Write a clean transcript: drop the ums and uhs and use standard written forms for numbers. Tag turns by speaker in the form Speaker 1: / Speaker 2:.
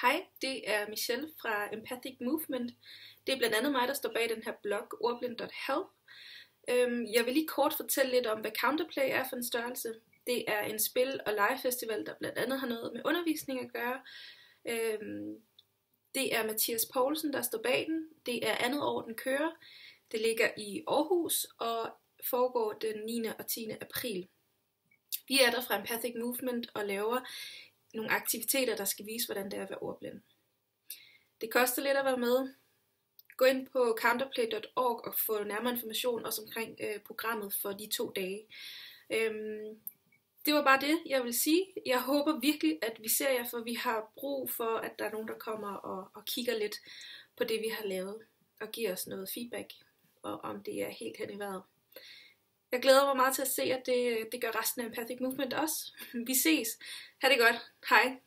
Speaker 1: Hej, det er Michelle fra Empathic Movement. Det er blandt andet mig, der står bag den her blog, ordblind.help. Jeg vil lige kort fortælle lidt om, hvad Counterplay er for en størrelse. Det er en spil- og legefestival, der blandt andet har noget med undervisning at gøre. Det er Mathias Poulsen, der står bag den. Det er andet år, den kører. Det ligger i Aarhus og foregår den 9. og 10. april. Vi er der fra Empathic Movement og laver nogle aktiviteter, der skal vise, hvordan det er at være ordblind. Det koster lidt at være med. Gå ind på counterplay.org og få nærmere information også omkring programmet for de 2 dage. Det var bare det, jeg vil sige. Jeg håber virkelig, at vi ser jer, for vi har brug for, at der er nogen, der kommer og kigger lidt på det, vi har lavet, og giver os noget feedback, og om det er helt hen i vejret. Jeg glæder mig meget til at se, at det gør resten af Empathic Movement også. Vi ses. Ha' det godt. Hej.